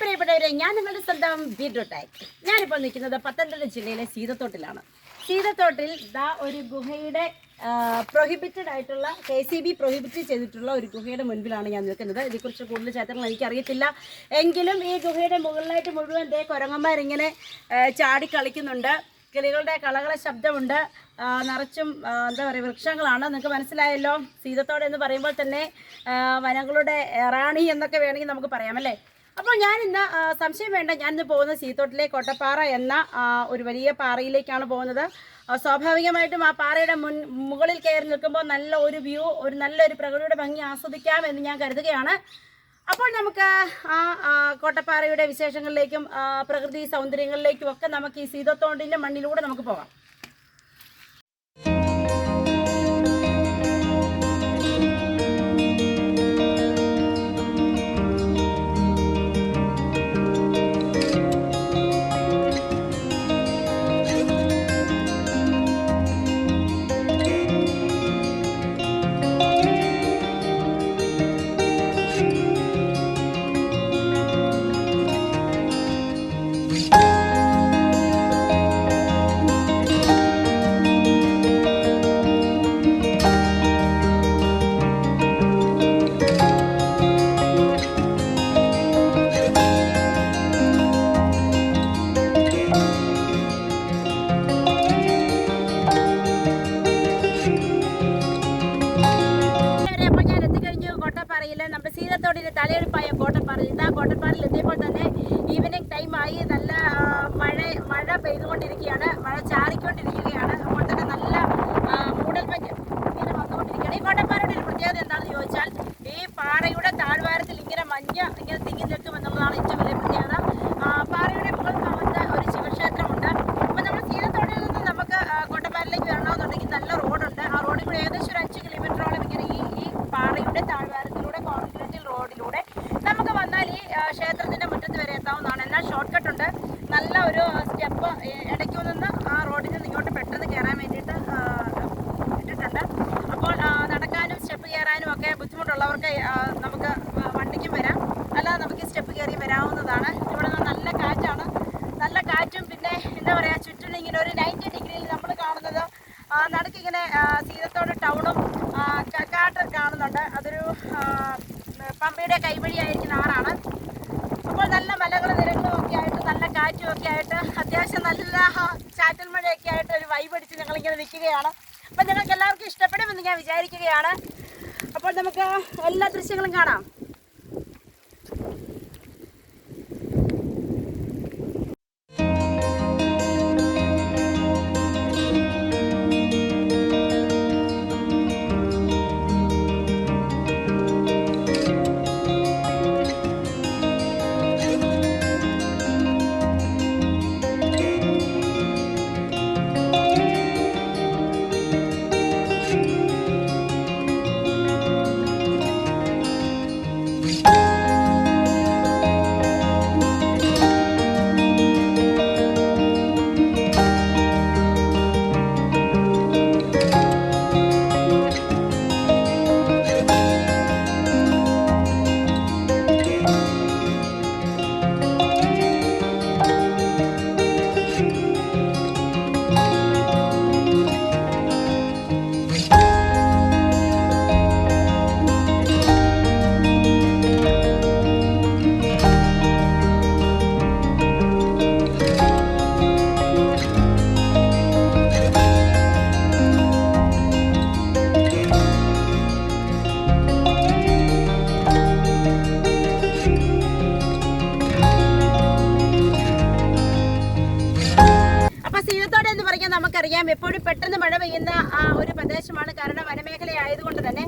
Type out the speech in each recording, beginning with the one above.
പ്രിയപ്പെട്ടവരെ, ഞാൻ നിങ്ങളുടെ സ്വന്തം ബീട്രൂട്ടായി. ഞാനിപ്പോൾ നിൽക്കുന്നത് പത്തനംതിട്ട ജില്ലയിലെ സീതത്തോട്ടിലാണ്. സീതത്തോട്ടിൽ ഒരു ഗുഹയുടെ പ്രൊഹിബിറ്റഡ് ആയിട്ടുള്ള KCB പ്രൊഹിബിറ്റ് ചെയ്തിട്ടുള്ള ഒരു ഗുഹയുടെ മുൻപിലാണ് ഞാൻ നിൽക്കുന്നത്. ഇതേക്കുറിച്ച് കൂടുതൽ ചരിത്രങ്ങൾ എനിക്കറിയത്തില്ല. എങ്കിലും ഈ ഗുഹയുടെ മുകളിലായിട്ട് മുഴുവൻ കുരങ്ങന്മാരിങ്ങനെ ചാടി കളിക്കുന്നുണ്ട്. കിളികളുടെ കളകള ശബ്ദമുണ്ട്. നിറച്ചും എന്താ പറയുക, വൃക്ഷങ്ങളാണ്. നിങ്ങൾക്ക് മനസ്സിലായല്ലോ, സീതത്തോട് എന്ന് പറയുമ്പോൾ തന്നെ വനങ്ങളുടെ റാണി എന്നൊക്കെ വേണമെങ്കിൽ നമുക്ക് പറയാമല്ലേ. അപ്പോൾ ഞാനിന്ന് സംശയം വേണ്ട, ഞാനിന്ന് പോകുന്നത് സീതത്തോട്ടിലെ കൊട്ടപ്പാറ എന്ന ഒരു വലിയ പാറയിലേക്കാണ് പോകുന്നത്. സ്വാഭാവികമായിട്ടും ആ പാറയുടെ മുകളിൽ കയറി നിൽക്കുമ്പോൾ നല്ല ഒരു വ്യൂ, നല്ലൊരു പ്രകൃതിയുടെ ഭംഗി ആസ്വദിക്കാം എന്ന് ഞാൻ കരുതുകയാണ്. അപ്പോൾ നമുക്ക് ആ കോട്ടപ്പാറയുടെ വിശേഷങ്ങളിലേക്കും പ്രകൃതി സൗന്ദര്യങ്ങളിലേക്കും ഒക്കെ നമുക്ക് ഈ സീതത്തോടിൻ്റെ മണ്ണിലൂടെ നമുക്ക് പോകാം. നമ്മുടെ സീതത്തോടിൻ്റെ തലയെടുപ്പായ കോട്ടപ്പാറയിൽ, ഇതാ കോട്ടപ്പാറയിൽ എത്തിയപ്പോൾ തന്നെ ഈവനിങ് ടൈമായി. നല്ല മഴ പെയ്തുകൊണ്ടിരിക്കുകയാണ്, മഴ ചാറിക്കൊണ്ടിരിക്കുകയാണ്. അപ്പോൾ തന്നെ നല്ല മൂടൽമഞ്ഞ് ഇങ്ങനെ വന്നുകൊണ്ടിരിക്കുകയാണ്. ഈ കോട്ടപ്പാറയുടെ ഒരു പ്രത്യേകത എന്താണെന്ന് ചോദിച്ചാൽ, ഈ പാറയുടെ താഴ്വാരത്തിൽ ഇങ്ങനെ മഞ്ഞ് ഇങ്ങനെ തിങ്ങി നിൽക്കും എന്നുള്ളതാണ് ഏറ്റവും വലിയ പ്രത്യേകത. പാറയുടെ മുകൾ ഭാഗത്ത് ഒരു ശിവക്ഷേത്രമുണ്ട്. അപ്പോൾ നമ്മൾ സീതത്തോടിൽ നിന്ന് നമുക്ക് കോട്ടപ്പാറയിലേക്ക് വരണമെന്നുണ്ടെങ്കിൽ നല്ല റോഡുണ്ട്. ആ റോഡിൽ കൂടെ ഏകദേശം ഒരു 5 കിലോമീറ്ററോളം ഇങ്ങനെ ഈ പാറയുടെ താഴ്വാരത്തിലൂടെ കോൺക്രീറ്റ് റോഡിലൂടെ നമുക്ക് വന്നാൽ ഈ ക്ഷേത്രത്തിൻ്റെ മുറ്റത്ത് വരെ എത്താവുന്നതാണ്. എന്നാൽ ഷോർട്ട് കട്ട് ഉണ്ട്. നല്ല ഒരു സ്റ്റെപ്പ് ഇടയ്ക്ക് നിന്ന് ആ റോഡിൽ നിന്ന് ഇങ്ങോട്ട് പെട്ടെന്ന് കയറാൻ വേണ്ടിയിട്ട് ഇട്ടിട്ടുണ്ട്. അപ്പോൾ നടക്കാനും സ്റ്റെപ്പ് കയറാനും ഒക്കെ ബുദ്ധിമുട്ടുള്ളവർക്ക് നമുക്ക് വണ്ടിക്കും വരാം, അല്ലാതെ നമുക്ക് സ്റ്റെപ്പ് കയറി വരാവുന്നതാണ്. ഇവിടെ നിന്ന് നല്ല കാറ്റാണ്, നല്ല കാറ്റും പിന്നെ എന്താ പറയുക, ചുറ്റിനും ഇങ്ങനെ ഒരു 90 ഡിഗ്രിയിൽ നമ്മൾ കാണുന്നത് നടുക്കിങ്ങനെ സീതത്തോട് ടൗണും കാട്ട് കാണുന്നുണ്ട്. അതൊരു പമ്പയുടെ കൈവഴിയായിരിക്കുന്ന ആറാണ്. അപ്പോൾ നല്ല മലകളും നിരകളും ഒക്കെ ആയിട്ട് നല്ല കാറ്റും ഒക്കെ ആയിട്ട് അത്യാവശ്യം നല്ല ചാറ്റൽ മഴയൊക്കെ ആയിട്ട് ഒരു വൈബ് അടിച്ച് ഞങ്ങളിങ്ങനെ നിൽക്കുകയാണ്. അപ്പം നിങ്ങൾക്ക് എല്ലാവർക്കും ഇഷ്ടപ്പെടുമെന്ന് ഞാൻ വിചാരിക്കുകയാണ്. അപ്പോൾ നമുക്ക് എല്ലാ ദൃശ്യങ്ങളും കാണാം. നമുക്കറിയാം, എപ്പോഴും പെട്ടെന്ന് മഴ പെയ്യുന്ന ഒരു പ്രദേശമാണ്. കാരണം വനമേഖലയായതുകൊണ്ട് തന്നെ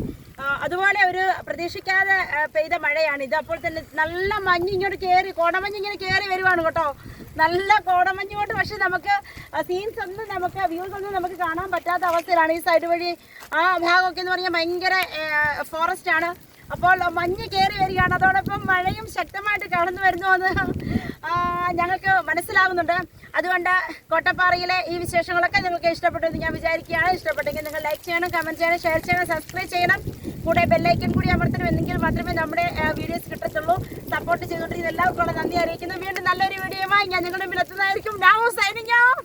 അതുപോലെ ഒരു പ്രതീക്ഷിക്കാതെ പെയ്ത മഴയാണിത്. അപ്പോൾ തന്നെ നല്ല മഞ്ഞ് ഇങ്ങോട്ട് കയറി, കോടമഞ്ഞ് ഇങ്ങനെ കയറി വരുവാണ് കേട്ടോ. നല്ല കോടമഞ്ഞ് കൊണ്ട് പക്ഷെ നമുക്ക് സീൻസ് ഒന്നും, നമുക്ക് വ്യൂസ് ഒന്നും നമുക്ക് കാണാൻ പറ്റാത്ത അവസ്ഥയിലാണ്. ഈ സൈഡ് വഴി ആ ഭാഗമൊക്കെ എന്ന് പറഞ്ഞാൽ ഭയങ്കര ഫോറസ്റ്റ് ആണ്. അപ്പോൾ മഞ്ഞ് കയറി വരികയാണ്, അതോടൊപ്പം മഴയും ശക്തമായിട്ട് കടന്നു വരുന്നുവെന്ന് ഞങ്ങൾക്ക് മനസ്സിലാകുന്നുണ്ട്. അതുകൊണ്ട് കോട്ടപ്പാറയിലെ ഈ വിശേഷങ്ങളൊക്കെ നിങ്ങൾക്ക് ഇഷ്ടപ്പെട്ടു എന്ന് ഞാൻ വിചാരിക്കുകയാണ്. ഇഷ്ടപ്പെട്ടെങ്കിൽ നിങ്ങൾ ലൈക്ക് ചെയ്യണം, കമൻറ്റ് ചെയ്യണം, ഷെയർ ചെയ്യണം, സബ്സ്ക്രൈബ് ചെയ്യണം. കൂടെ ബെല്ലൈക്കൻ കൂടി അമർത്തണം, എന്നെങ്കിൽ മാത്രമേ നമ്മുടെ വീഡിയോസ് കിട്ടത്തുള്ളൂ. സപ്പോർട്ട് ചെയ്തുകൊണ്ടിരിക്കുന്ന എല്ലാവർക്കും നന്ദി അറിയിക്കുന്നു. വീണ്ടും നല്ലൊരു വീഡിയോയുമായി ഞാൻ നിങ്ങളുടെ മുമ്പിൽ എത്തുന്നതായിരിക്കും. Now signing off.